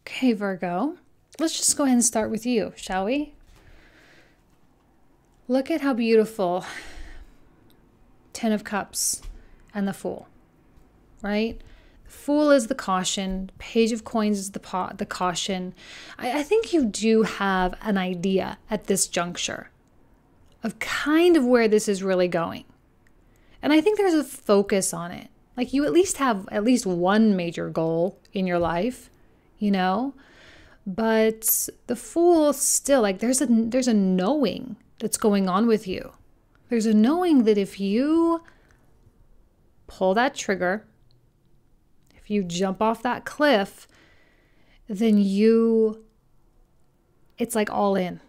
Okay, Virgo, let's just go ahead and start with you, shall we? Look at how beautiful Ten of Cups and the Fool, right? The Fool is the caution. Page of Coins is the caution. I think you do have an idea at this juncture of kind of where this is really going. And I think there's a focus on it. Like you at least have at least one major goal in your life, you know? But the Fool still, like there's a knowing that's going on with you. There's a knowing that if you pull that trigger, if you jump off that cliff, then it's like all in.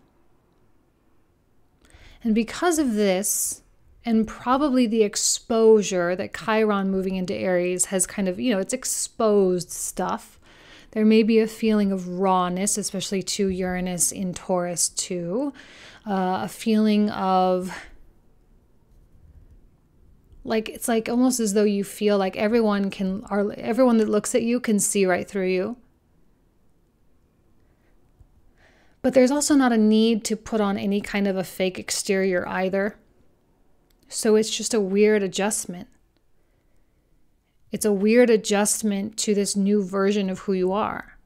And because of this, and probably the exposure that Chiron moving into Aries has kind of, it's exposed stuff. There may be a feeling of rawness, especially to Uranus in Taurus too. A feeling of like, it's like almost as though you feel like everyone that looks at you can see right through you. But there's also not a need to put on any kind of a fake exterior either. So it's just a weird adjustment. It's a weird adjustment to this new version of who you are.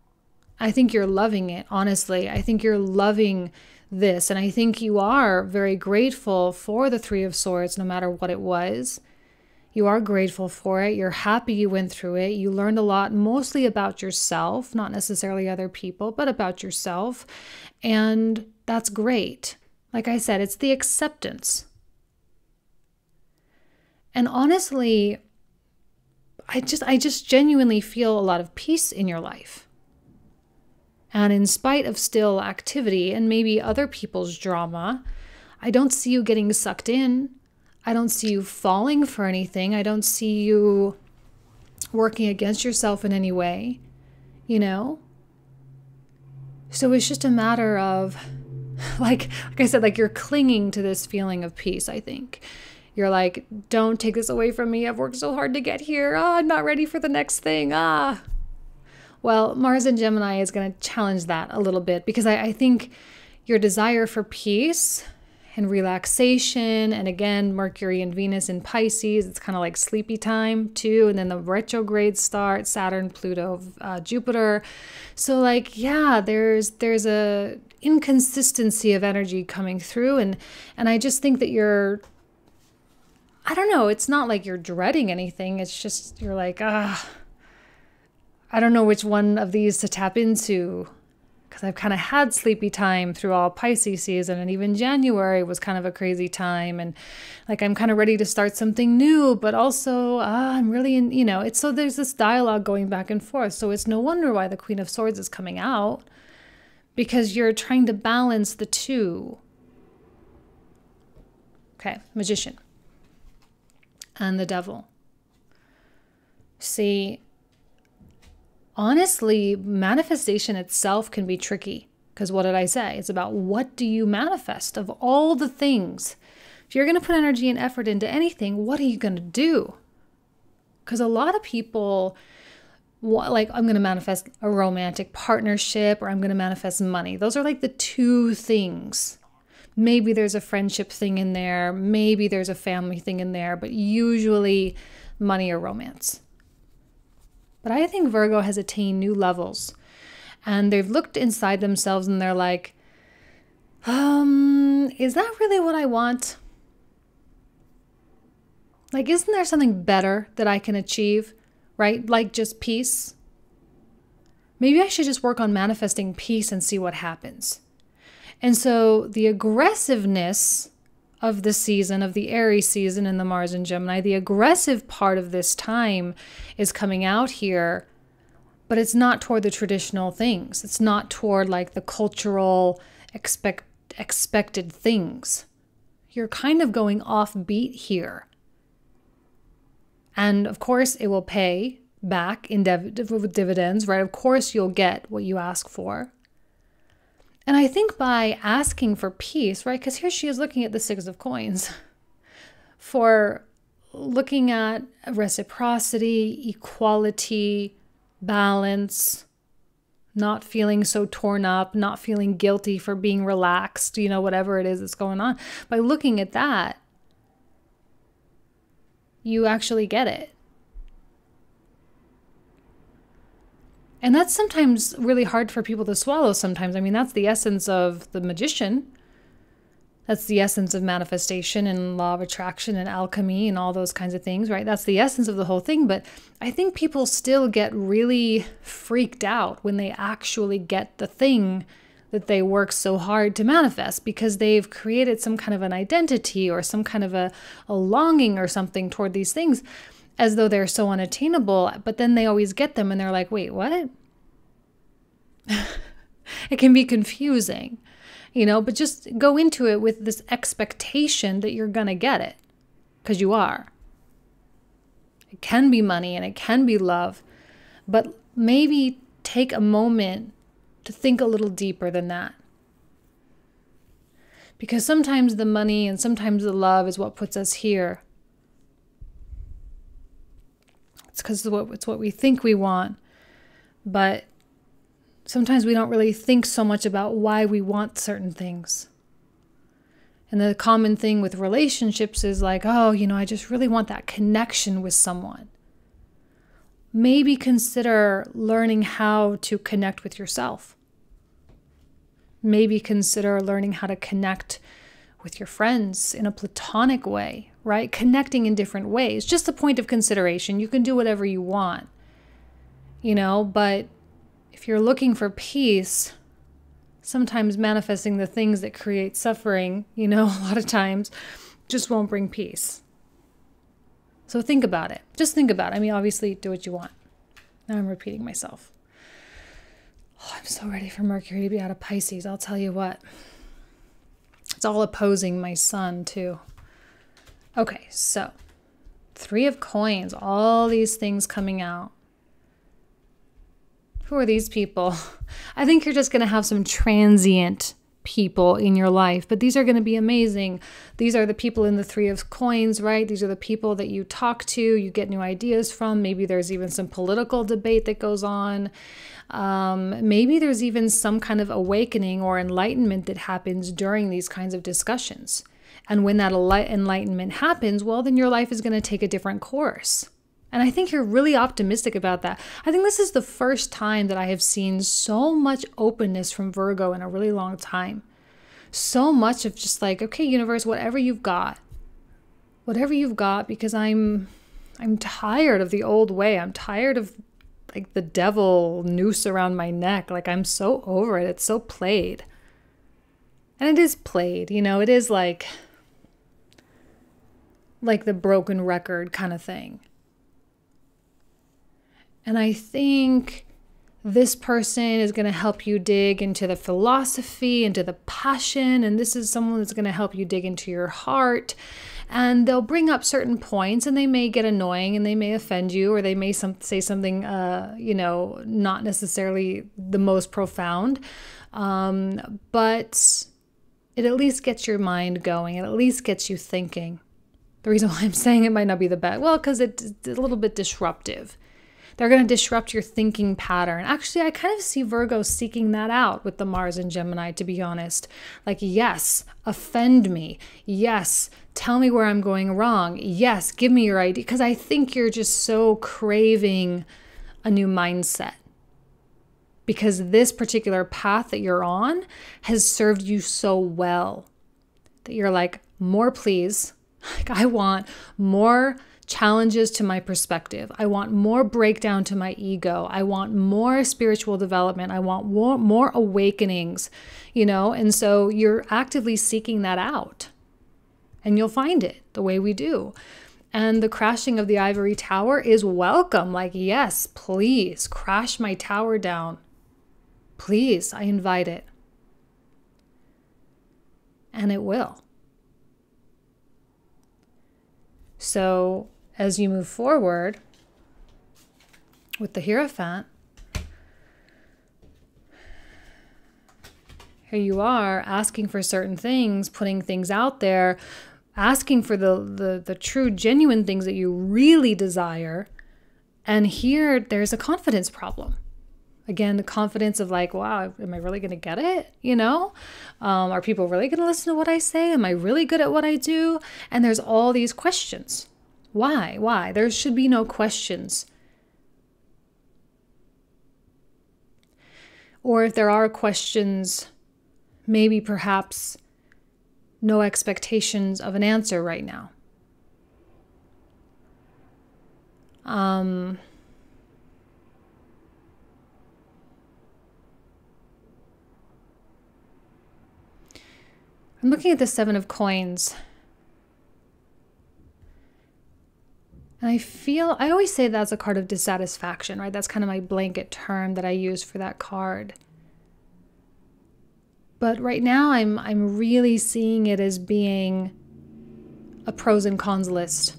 I think you're loving it, honestly. I think you're loving this. And I think you are very grateful for the Three of Swords, no matter what it was. You are grateful for it. You're happy you went through it. You learned a lot, mostly about yourself, not necessarily other people, but about yourself. And that's great. Like I said, it's the acceptance. And honestly, I just genuinely feel a lot of peace in your life. And in spite of still activity and maybe other people's drama, I don't see you getting sucked in. I don't see you falling for anything. I don't see you working against yourself in any way, So it's just a matter of, like I said, like you're clinging to this feeling of peace, I think. You're like, don't take this away from me. I've worked so hard to get here. I'm not ready for the next thing. Well, Mars in Gemini is going to challenge that a little bit because I think your desire for peace and relaxation, and again, Mercury and Venus in Pisces, it's kind of like sleepy time too. And then the retrogrades start, Saturn, Pluto, Jupiter. So like, yeah, there's a inconsistency of energy coming through. And I just think that I don't know, it's not like you're dreading anything. It's just, you're like, I don't know which one of these to tap into. Because I've kind of had sleepy time through all Pisces season. And even January was kind of a crazy time. And like, I'm kind of ready to start something new. But also, I'm really in, it's so there's this dialogue going back and forth. So it's no wonder why the Queen of Swords is coming out. Because you're trying to balance the two. Okay, Magician. And the Devil. See, honestly, manifestation itself can be tricky. Because what did I say? It's about what do you manifest of all the things. If you're going to put energy and effort into anything, what are you going to do? Because a lot of people, like, I'm going to manifest a romantic partnership or I'm going to manifest money. Those are like the two things. Maybe there's a friendship thing in there. Maybe there's a family thing in there, but usually money or romance. But I think Virgo has attained new levels and they've looked inside themselves and they're like, is that really what I want? Like, isn't there something better that I can achieve, right? Like just peace? Maybe I should just work on manifesting peace and see what happens. And so the aggressiveness of the season, of the Aries season in the Mars and Gemini, the aggressive part of this time is coming out here, but it's not toward the traditional things. It's not toward like the cultural expected things. You're kind of going off beat here. And of course it will pay back in with dividends, right? Of course you'll get what you ask for. And I think by asking for peace, right, because here she is looking at the Six of Coins, for looking at reciprocity, equality, balance, not feeling so torn up, not feeling guilty for being relaxed, whatever it is that's going on. By looking at that, you actually get it. And that's sometimes really hard for people to swallow sometimes. I mean, that's the essence of the magician. That's the essence of manifestation and law of attraction and alchemy and all those kinds of things, right? That's the essence of the whole thing. But I think people still get really freaked out when they actually get the thing that they work so hard to manifest, because they've created some kind of an identity or some kind of a longing or something toward these things, as though they're so unattainable, but then they always get them and they're like, wait, what? It can be confusing, but just go into it with this expectation that you're going to get it, because you are. It can be money and it can be love, but maybe take a moment to think a little deeper than that. Because sometimes the money and sometimes the love is what puts us here. It's because it's what we think we want. But sometimes we don't really think so much about why we want certain things. And the common thing with relationships is like, oh, I just really want that connection with someone. Maybe consider learning how to connect with yourself. Maybe consider learning how to connect with your friends in a platonic way, right? Connecting in different ways. Just a point of consideration. You can do whatever you want, but if you're looking for peace, sometimes manifesting the things that create suffering, a lot of times just won't bring peace. So think about it. Just think about it. I mean, obviously do what you want. Now I'm repeating myself. Oh, I'm so ready for Mercury to be out of Pisces. I'll tell you what. It's all opposing my sun too. Okay, so 3 of Coins, all these things coming out. Who are these people? I think you're just going to have some transient people in your life, but these are going to be amazing. These are the people in the 3 of Coins, right? These are the people that you talk to, you get new ideas from. Maybe there's even some political debate that goes on. Maybe there's even some kind of awakening or enlightenment that happens during these kinds of discussions. And when that enlightenment happens, well, then your life is going to take a different course. And I think you're really optimistic about that. I think this is the first time that I have seen so much openness from Virgo in a really long time. So much of just like, okay, universe, whatever you've got, because I'm tired of the old way. I'm tired of like the devil noose around my neck. Like I'm so over it. It's so played. And it is played, it is like the broken record kind of thing. And I think this person is going to help you dig into the philosophy, into the passion, and this is someone that's going to help you dig into your heart. And they'll bring up certain points, and they may get annoying, and they may offend you, or they may say something, not necessarily the most profound. But it at least gets your mind going. It at least gets you thinking. The reason why I'm saying it might not be the best, well, because it's a little bit disruptive. They're going to disrupt your thinking pattern. Actually, I kind of see Virgo seeking that out with the Mars and Gemini, to be honest. Like, yes, offend me. Yes, tell me where I'm going wrong. Yes, give me your idea. Because I think you're just so craving a new mindset. Because this particular path that you're on has served you so well that you're like, more please. Like, I want more challenges to my perspective. I want more breakdown to my ego. I want more spiritual development. I want more awakenings, and so you're actively seeking that out, and you'll find it the way we do. And the crashing of the ivory tower is welcome. Like, yes, please crash my tower down. Please, I invite it. And it will. So as you move forward with the Hierophant, here you are asking for certain things, putting things out there, asking for the true, genuine things that you really desire. And here there's a confidence problem. Again, the confidence of like, wow, am I really going to get it? You know, are people really going to listen to what I say? Am I really good at what I do? And there's all these questions. Why? Why? There should be no questions. Or if there are questions, maybe perhaps no expectations of an answer right now. I'm looking at the Seven of Coins. And I always say that's a card of dissatisfaction, right? That's kind of my blanket term that I use for that card. But right now I'm really seeing it as being a pros and cons list.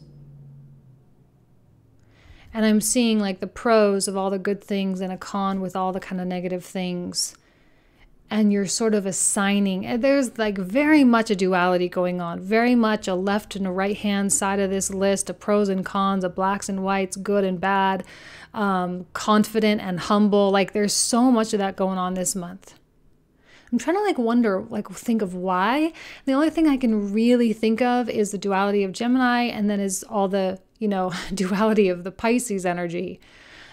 And I'm seeing like the pros of all the good things and a con with all the kind of negative things. And you're sort of assigning, and there's like very much a duality going on, very much a left and a right hand side of this list, of pros and cons, of blacks and whites, good and bad, confident and humble. Like there's so much of that going on this month. I'm trying to think of why. The only thing I can really think of is the duality of Gemini, and then is all the, duality of the Pisces energy.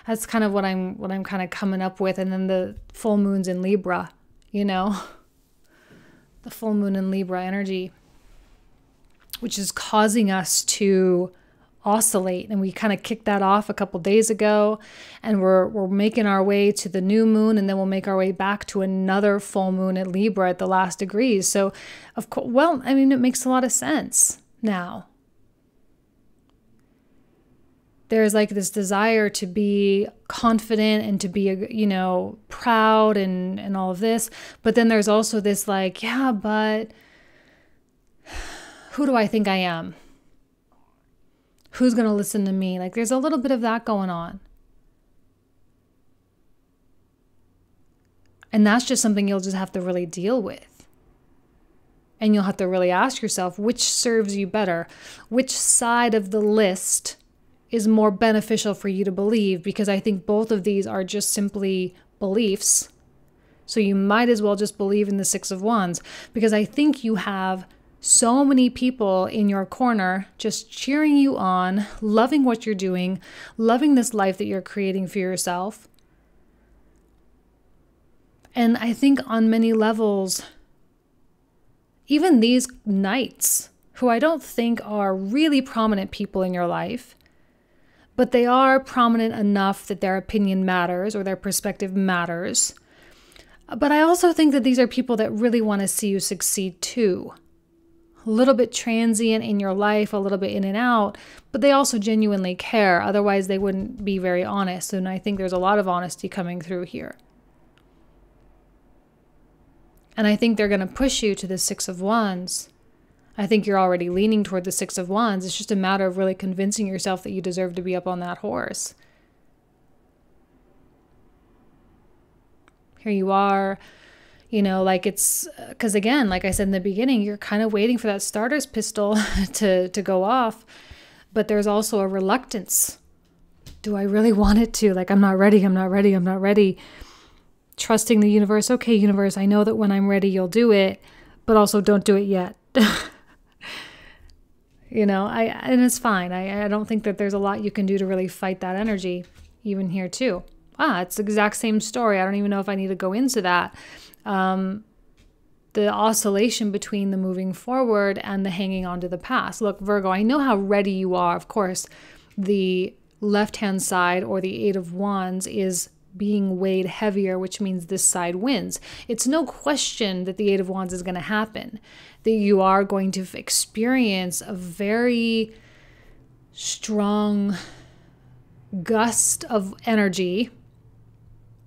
That's kind of what I'm kind of coming up with. And then the full moon's in Libra, the full moon in Libra energy, which is causing us to oscillate. And we kind of kicked that off a couple days ago, and we're making our way to the new moon, and then we'll make our way back to another full moon at Libra at the last degrees. So of course, it makes a lot of sense now. There's like this desire to be confident and to be, proud and all of this. But then there's also this like, yeah, but who do I think I am? Who's going to listen to me? Like there's a little bit of that going on. And that's just something you'll just have to really deal with. And you'll have to really ask yourself, which serves you better? Which side of the list is more beneficial for you to believe? Because I think both of these are just simply beliefs. So you might as well just believe in the Six of Wands, because I think you have so many people in your corner just cheering you on, loving what you're doing, loving this life that you're creating for yourself. And I think on many levels, even these knights, who I don't think are really prominent people in your life, but they are prominent enough that their opinion matters or their perspective matters. But I also think that these are people that really want to see you succeed too. A little bit transient in your life, a little bit in and out, but they also genuinely care. Otherwise, they wouldn't be very honest. And I think there's a lot of honesty coming through here. And I think they're going to push you to the Six of Wands. I think you're already leaning toward the Six of Wands. It's just a matter of really convincing yourself that you deserve to be up on that horse. Here you are, it's, because again, like I said in the beginning, you're kind of waiting for that starter's pistol to go off, but there's also a reluctance. Do I really want it to? Like, I'm not ready. Trusting the universe. Okay, universe, I know that when I'm ready, you'll do it, but also don't do it yet. And it's fine. I don't think that there's a lot you can do to really fight that energy, even here too. It's the exact same story. I don't even know if I need to go into that. The oscillation between the moving forward and the hanging on to the past. Look, Virgo, I know how ready you are. Of course, the left-hand side, or the Eight of Wands, is being weighed heavier, which means this side wins. It's no question that the Eight of Wands is going to happen, that you are going to experience a very strong gust of energy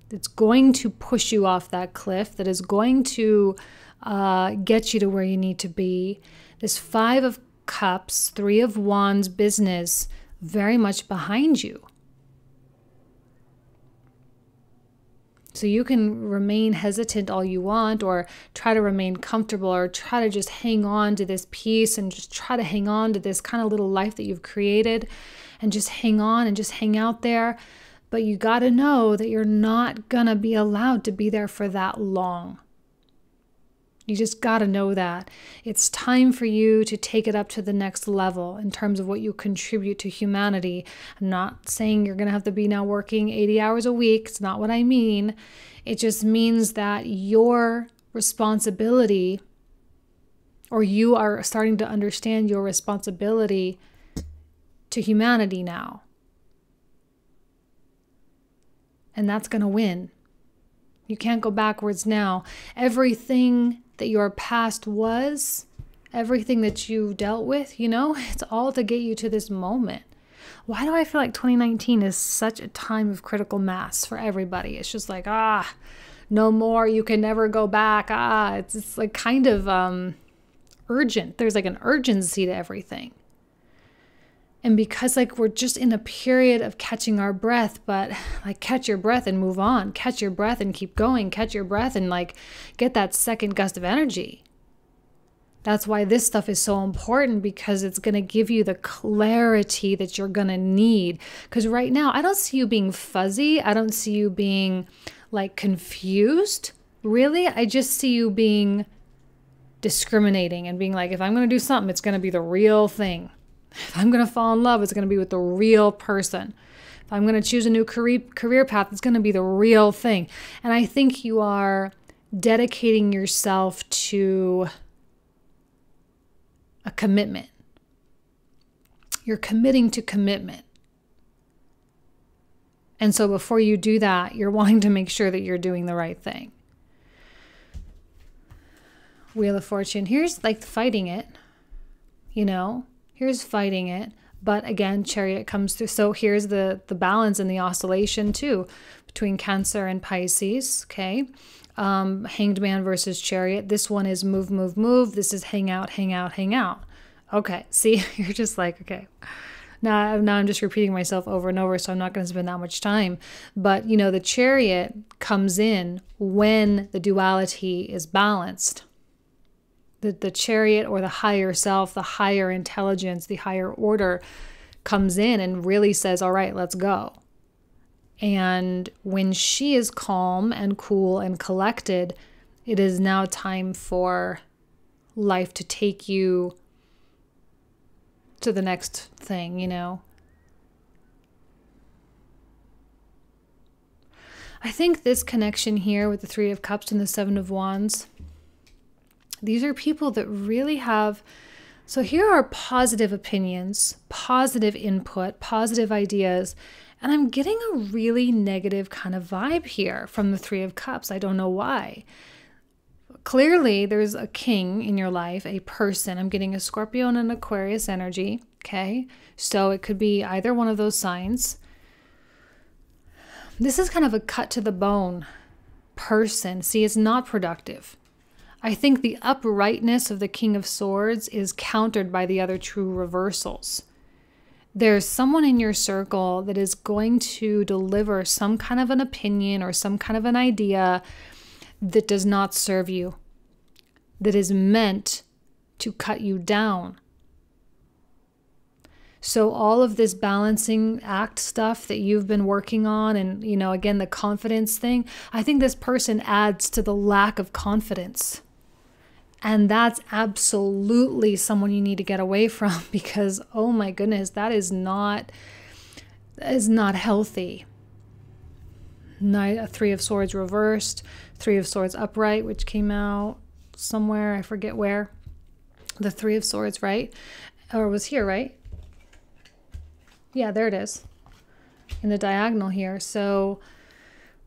that's going to push you off that cliff, that is going to get you to where you need to be. This Five of Cups, Three of Wands business very much behind you. So you can remain hesitant all you want, or try to remain comfortable, or try to just hang on to this peace and just try to hang on to this kind of little life that you've created, and just hang on and just hang out there. But you got to know that you're not going to be allowed to be there for that long. You just got to know that. It's time for you to take it up to the next level in terms of what you contribute to humanity. I'm not saying you're going to have to be now working 80 hours a week. It's not what I mean. It just means that your responsibility, or you are starting to understand your responsibility to humanity now. And that's going to win. You can't go backwards now. Everything that your past was, everything that you dealt with, it's all to get you to this moment. Why do I feel like 2019 is such a time of critical mass for everybody? It's just like, no more, you can never go back. It's like kind of urgent. There's like an urgency to everything. And because like we're just in a period of catching our breath, but like catch your breath and move on, catch your breath and keep going, catch your breath and like get that second gust of energy. That's why this stuff is so important, because it's going to give you the clarity that you're going to need. Because right now, I don't see you being fuzzy. I don't see you being like confused. Really, I just see you being discriminating and being like, if I'm going to do something, it's going to be the real thing. If I'm going to fall in love, it's going to be with the real person. If I'm going to choose a new career path, it's going to be the real thing. And I think you are dedicating yourself to a commitment. You're committing to commitment. And so before you do that, you're wanting to make sure that you're doing the right thing. Wheel of Fortune. Here's like fighting it, Here's fighting it. But again, Chariot comes through. So here's the balance and the oscillation too between Cancer and Pisces. Okay. Hanged Man versus Chariot. This one is move, move, move. This is hang out, hang out, hang out. Okay. See, you're just like, okay. Now I'm just repeating myself over and over, so I'm not going to spend that much time. But, the Chariot comes in when the duality is balanced. The Chariot, or the higher self, the higher intelligence, the higher order comes in and really says, all right, let's go. And when she is calm and cool and collected, it is now time for life to take you to the next thing, I think this connection here with the Three of Cups and the Seven of Wands, these are people that really have, so here are positive opinions, positive input, positive ideas, and I'm getting a really negative kind of vibe here from the Three of Cups. I don't know why. Clearly, there's a king in your life, a person. I'm getting a Scorpio and an Aquarius energy, okay? So it could be either one of those signs. This is kind of a cut to the bone person. See, it's not productive. I think the uprightness of the King of Swords is countered by the other true reversals. There's someone in your circle that is going to deliver some kind of an opinion or some kind of an idea that does not serve you, that is meant to cut you down. So all of this balancing act stuff that you've been working on, and, again, the confidence thing, I think this person adds to the lack of confidence. And that's absolutely someone you need to get away from, because, oh my goodness, that is not healthy. Three of Swords reversed, Three of Swords upright, which came out somewhere, I forget where. The Three of Swords, right? Or was here, right? Yeah, there it is. In the diagonal here. So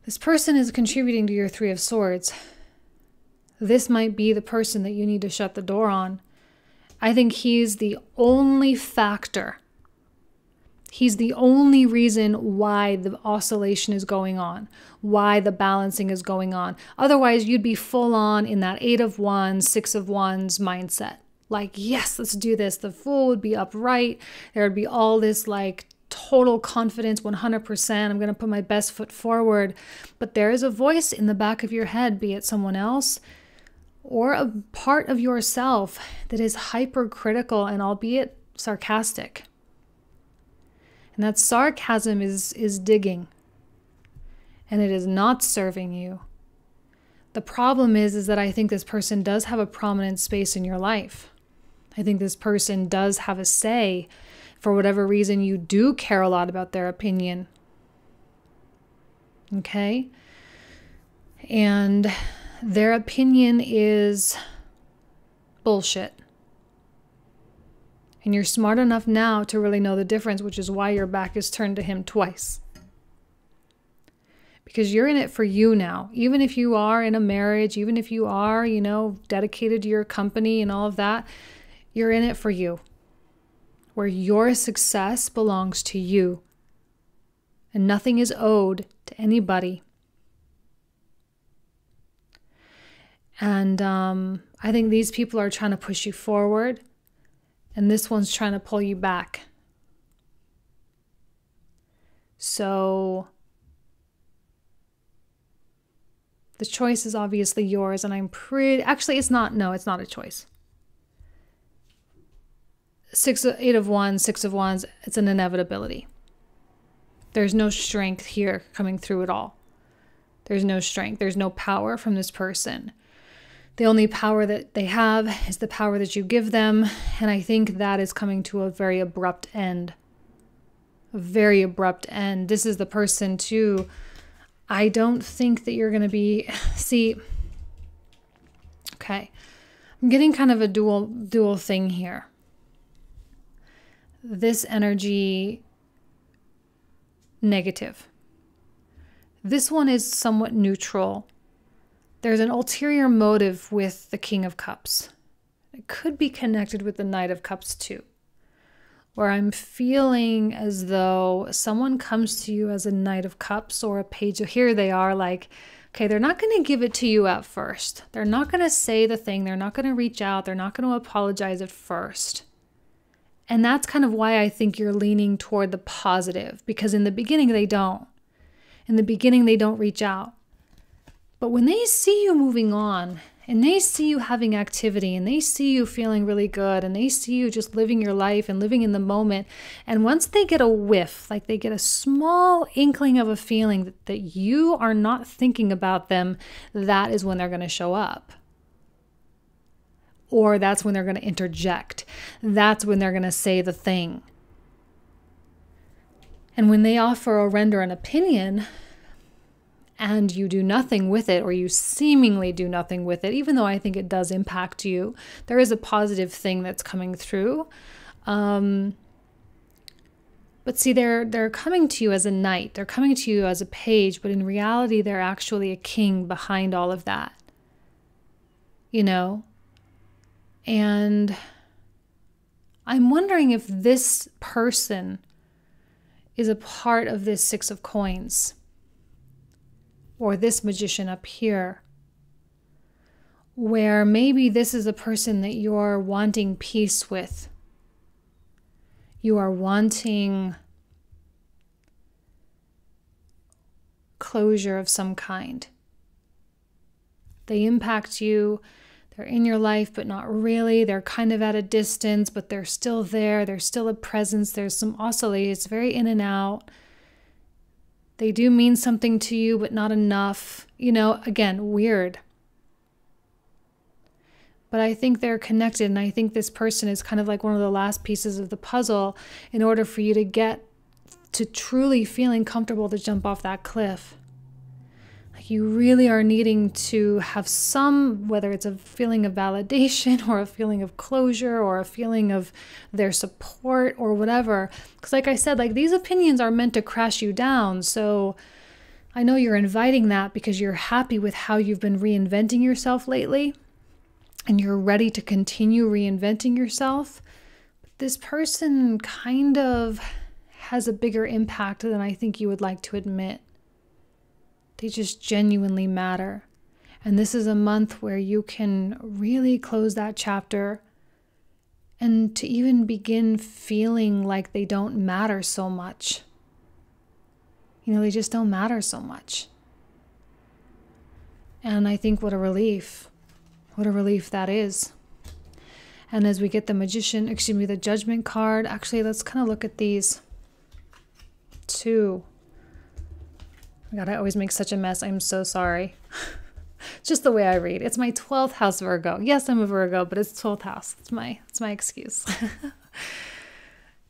this person is contributing to your Three of Swords. This might be the person that you need to shut the door on. I think he's the only factor. He's the only reason why the oscillation is going on, why the balancing is going on. Otherwise, you'd be full on in that 8 of Wands, 6 of Wands mindset. Like, yes, let's do this. The Fool would be upright. There would be all this like total confidence, 100%. I'm going to put my best foot forward. But there is a voice in the back of your head, be it someone else or a part of yourself, that is hypercritical and albeit sarcastic. And that sarcasm is digging. and it is not serving you. The problem is that I think this person does have a prominent space in your life. I think this person does have a say. For whatever reason, you do care a lot about their opinion. Okay? And their opinion is bullshit. And you're smart enough now to really know the difference, which is why your back is turned to him twice. Because you're in it for you now. Even if you are in a marriage, even if you are, dedicated to your company and all of that, you're in it for you. Where your success belongs to you. And nothing is owed to anybody. And I think these people are trying to push you forward. And this one's trying to pull you back. So the choice is obviously yours. And actually, it's not a choice. 8 of Wands, 6 of Wands, it's an inevitability. There's no strength here coming through at all. There's no strength. There's no power from this person. The only power that they have is the power that you give them. And I think that is coming to a very abrupt end. A very abrupt end. This is the person too. I don't think that you're going to be... See, okay. I'm getting kind of a dual thing here. This energy, negative. This one is somewhat neutral. There's an ulterior motive with the King of Cups. It could be connected with the Knight of Cups too, where I'm feeling as though someone comes to you as a Knight of Cups or a Page of... Here they are like, okay, they're not going to give it to you at first. They're not going to say the thing. They're not going to reach out. They're not going to apologize at first. And that's kind of why I think you're leaning toward the positive, because in the beginning they don't. In the beginning they don't reach out. But when they see you moving on, and they see you having activity, and they see you feeling really good, and they see you just living your life and living in the moment, and once they get a whiff, like they get a small inkling of a feeling that you are not thinking about them, that is when they're going to show up. Or that's when they're going to interject. That's when they're going to say the thing. And when they offer or render an opinion, and you do nothing with it, or you seemingly do nothing with it, even though I think it does impact you, there is a positive thing that's coming through. But see, they're coming to you as a knight. They're coming to you as a page, but in reality, they're actually a king behind all of that. And I'm wondering if this person is a part of this 6 of Coins, or this Magician up here, where maybe this is a person that you're wanting peace with. You are wanting closure of some kind. They impact you. They're in your life, but not really. They're kind of at a distance, but they're still there. There's still a presence. There's some oscillate. It's very in and out. They do mean something to you, but not enough. Again, weird. But I think they're connected, and I think this person is kind of like one of the last pieces of the puzzle in order for you to get to truly feeling comfortable to jump off that cliff. You really are needing to have some, whether it's a feeling of validation or a feeling of closure or a feeling of their support or whatever. Because like I said, these opinions are meant to crash you down. So I know you're inviting that because you're happy with how you've been reinventing yourself lately, and you're ready to continue reinventing yourself. But this person kind of has a bigger impact than I think you would like to admit. They just genuinely matter. And this is a month where you can really close that chapter and to even begin feeling like they don't matter so much. They just don't matter so much. And I think what a relief that is. And as we get the Judgment card, actually, let's kind of look at these two. My God, I always make such a mess. I'm so sorry. Just the way I read. It's my 12th house Virgo. Yes, I'm a Virgo, but it's 12th house. It's my excuse.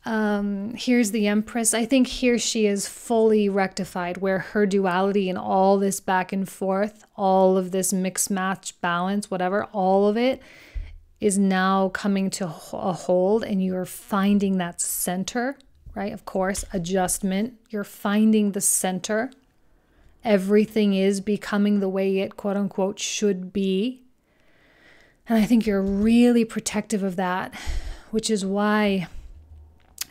Here's the Empress. I think here she is fully rectified, where her duality and all this back and forth, all of this mix match balance, whatever, all of it is now coming to a hold, and you're finding that center, right? Of course, adjustment. You're finding the center. Everything is becoming the way it, quote unquote, should be. And I think you're really protective of that, which is why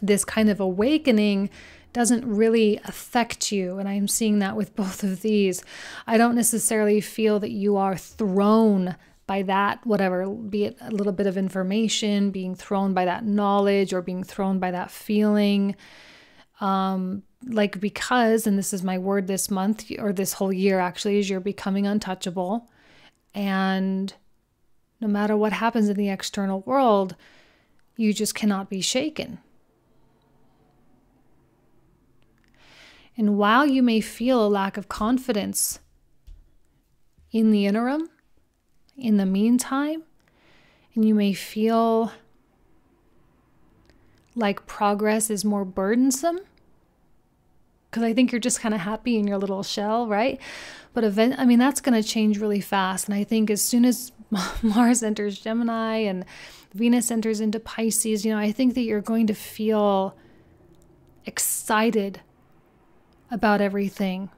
this kind of awakening doesn't really affect you. And I'm seeing that with both of these. I don't necessarily feel that you are thrown by that, whatever, be it a little bit of information, being thrown by that knowledge, or being thrown by that feeling. Because, and this is my word this month, or this whole year actually, is you're becoming untouchable. And no matter what happens in the external world, you just cannot be shaken. And while you may feel a lack of confidence in the interim, in the meantime, and you may feel like progress is more burdensome, because I think you're just kind of happy in your little shell, right? But that's going to change really fast. And I think as soon as Mars enters Gemini and Venus enters into Pisces, I think that you're going to feel excited about everything.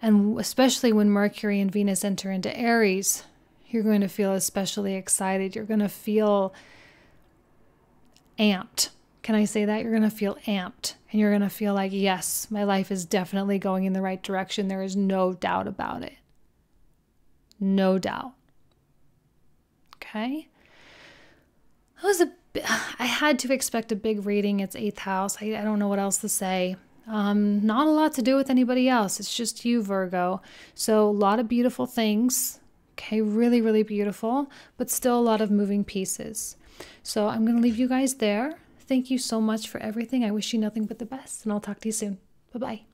And especially when Mercury and Venus enter into Aries, you're going to feel especially excited. You're going to feel amped. Can I say that? You're going to feel amped. And you're going to feel like, yes, my life is definitely going in the right direction. There is no doubt about it. No doubt. Okay? I had to expect a big reading. It's 8th house. I don't know what else to say. Not a lot to do with anybody else. It's just you, Virgo. So a lot of beautiful things. Okay, really, really beautiful, but still a lot of moving pieces. So I'm going to leave you guys there. Thank you so much for everything. I wish you nothing but the best, and I'll talk to you soon. Bye-bye.